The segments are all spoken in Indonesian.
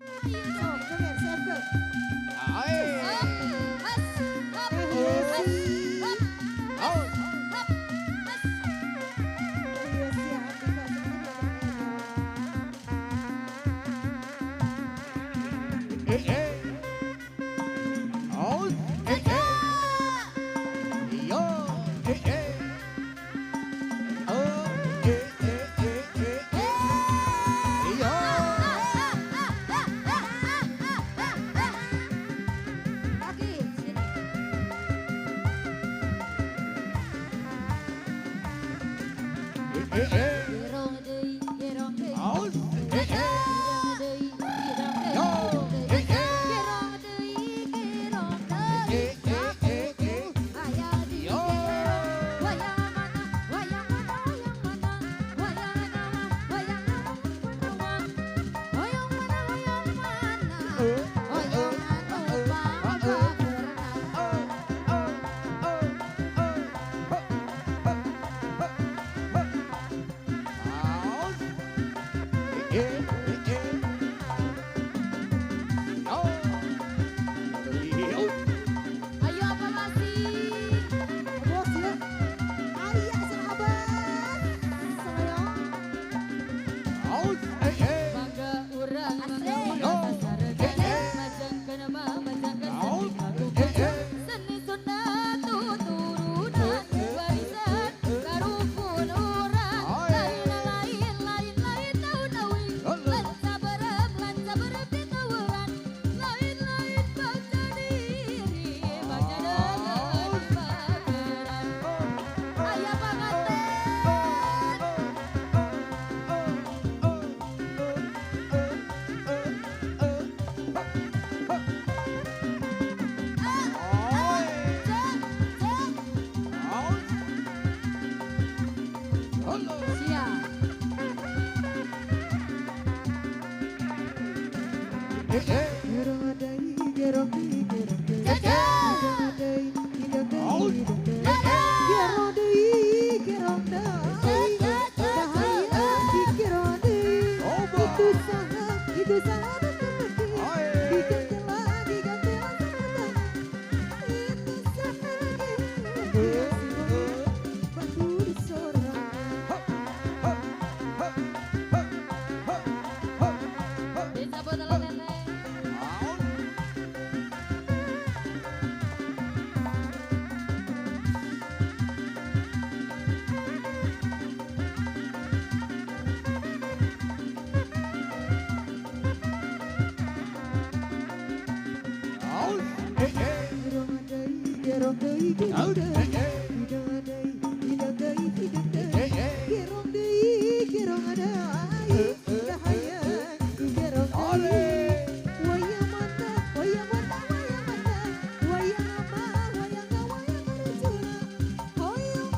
Sok, joget, save. Iya siap, Dika. Kaki, sini. Gerong deui, gerong deui. Gerong deui, gerong deui. Gerong deui, gerong deui. Aku aya di gerong. Wayang mana, wayang mana, wayang mana. Wayang nama, wayang nama, wayang mana. Wayang mana, wayang mana. Wayang anu pangka berenang. Ayo apa masih? Bos ya. Aya sahabat. Sayang. Bangga urang mangga saregan majang kana majang seni kagugan seni Sunda tuturunan warisan karupun urang lain tahu-tahu lan sabarep ditawuran lain bangsa diri bangsa dengan bageran aya panganten. Siap. Gerong adai, gerong deui, gerong deui. Jajan. Gerong adai, gerong deui, gerong deui. Gerong deui, gerong deui. Cahaya di gerong deui. Itu saha temen. Digantela sama itu saha batu di sorang. Bisa botol tete. Gerong adai, gerong deui, gerong deui. Hidang adai, hidang deui, hidang deui. Gerong deui, gerong adai. Cahaya di gerong deui. Wayang mana, wayang mana, wayang mana. Wayang apa, wayang apa, wayang arjuna. Wayang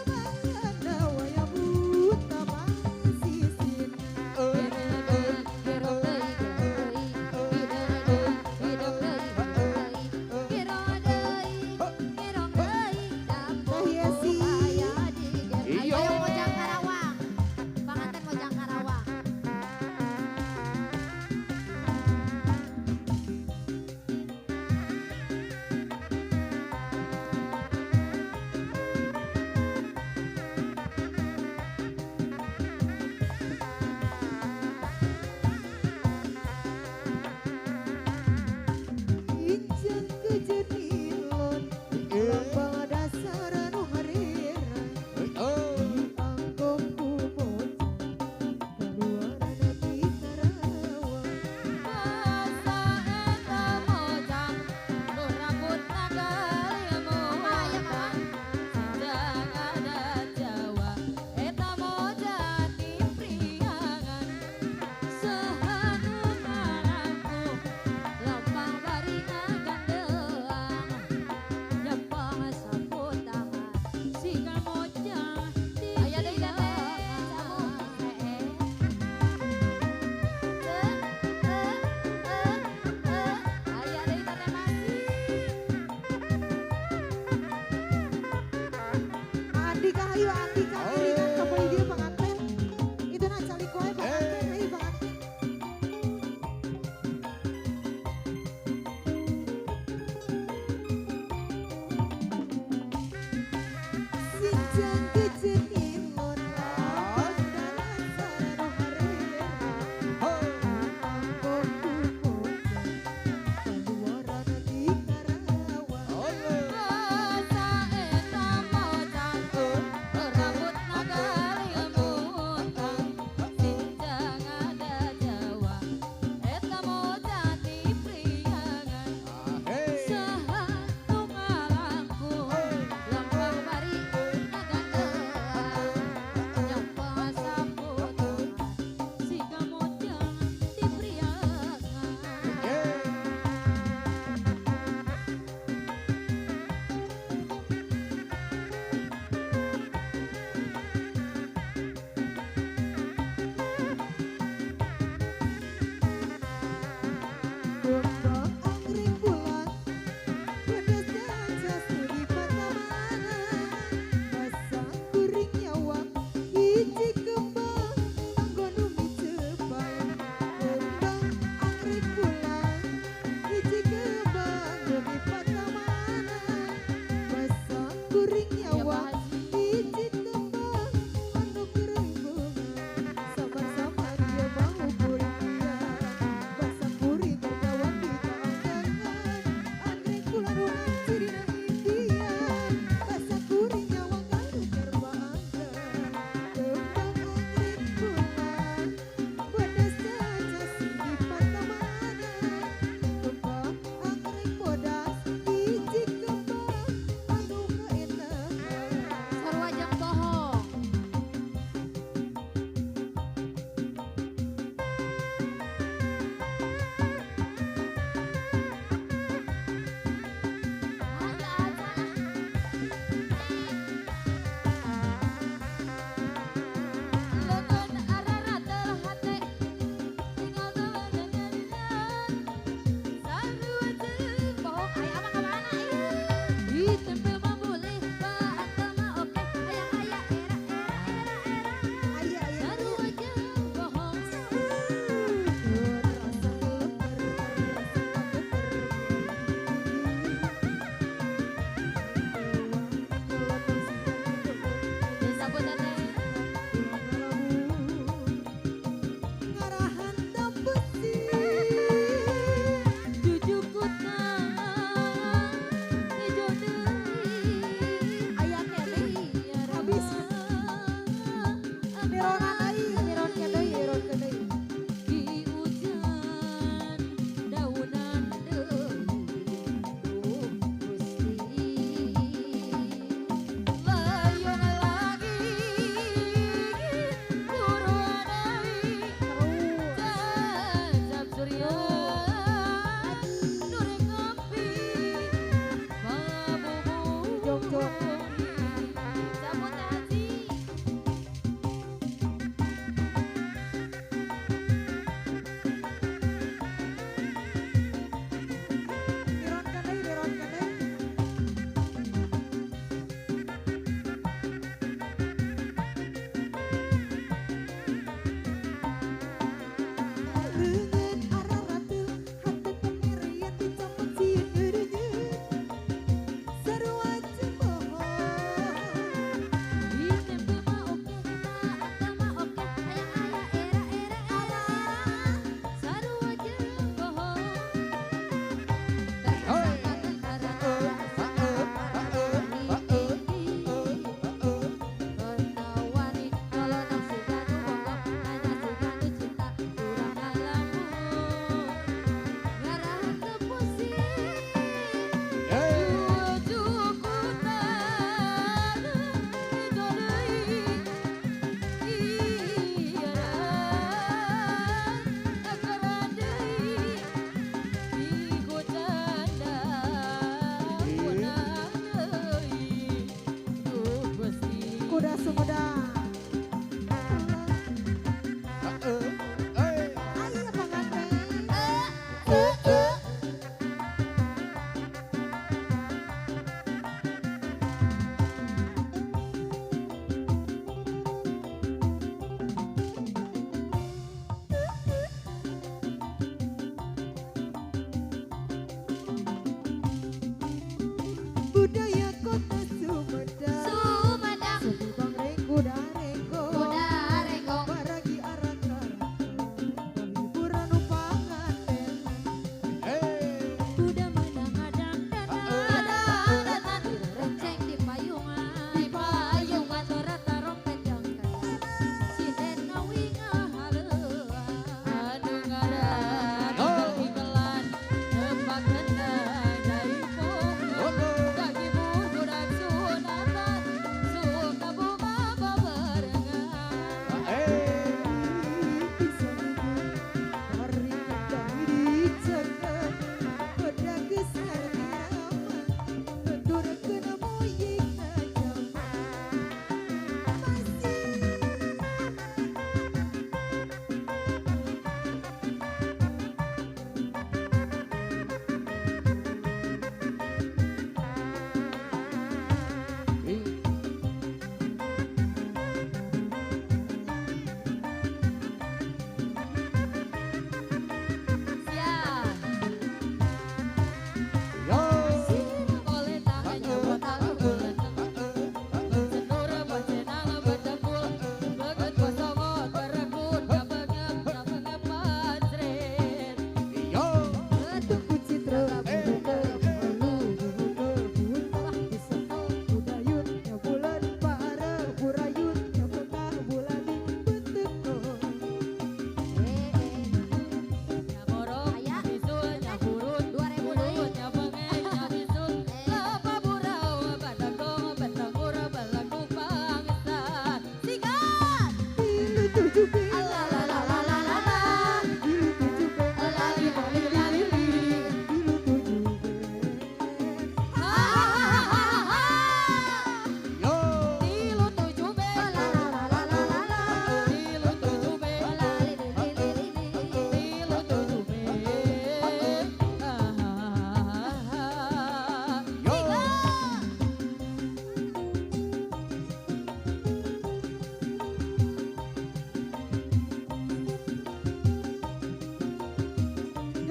mana, wayang buta masisin. Ayo Mojang Karawang, panganten Mojang Karawang. Injak kejenilon, lambang dasar anu harera. Angkong kumot, kaluaran di Karawang. Masa eta Mojang, nu rambut nagalilmu wayang. Sidang adat Jawa, eta Mojang di Priangan. Sehanu ngaranku, lempang barina gandelang. Nyepang sapu tangan, sikal Mojang di aya deui tete Andika hayu Andika iringan ka beuy dieu panganten. Itu na caliko we panganten, hayu panganten.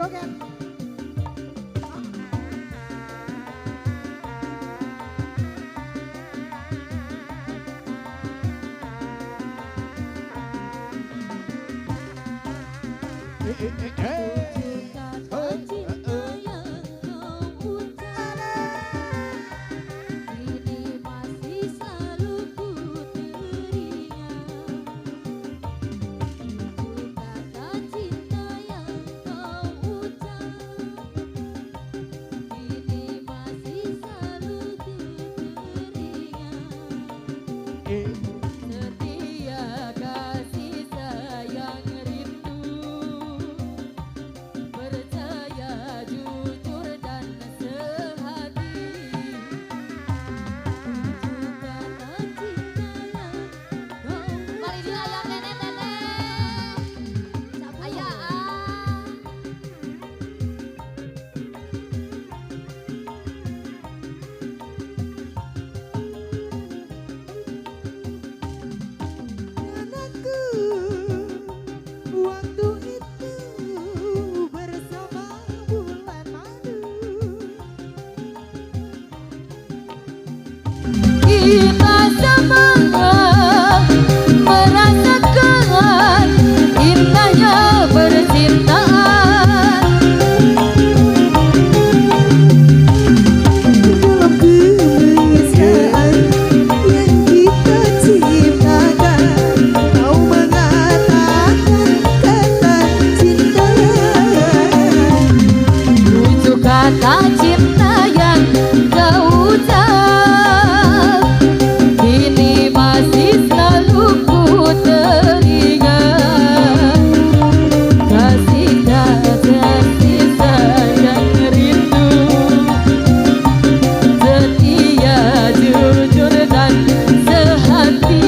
joget. Setia kasih sayang rindu, percaya jujur dan sehati, tujuh kata cinta yang kau mari dilayang nenek-nenek ayah. Anakku, waktu itu bersama bulan madu. Kita semangat merasakan indahnya percintaan. Dalam kemesraan yang kita ciptakan, kau mengatakan kata cinta. Tujuh kata cinta yang kau ucap kini masih selalu ku teringat. Kasih tak tersisa yang rindu, setia jujur dan sehati,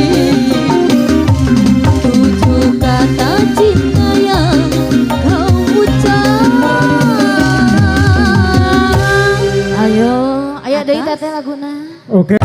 tujuh kata cinta yang kau ucap. Ayo, ayo deui teteh laguna. Oke.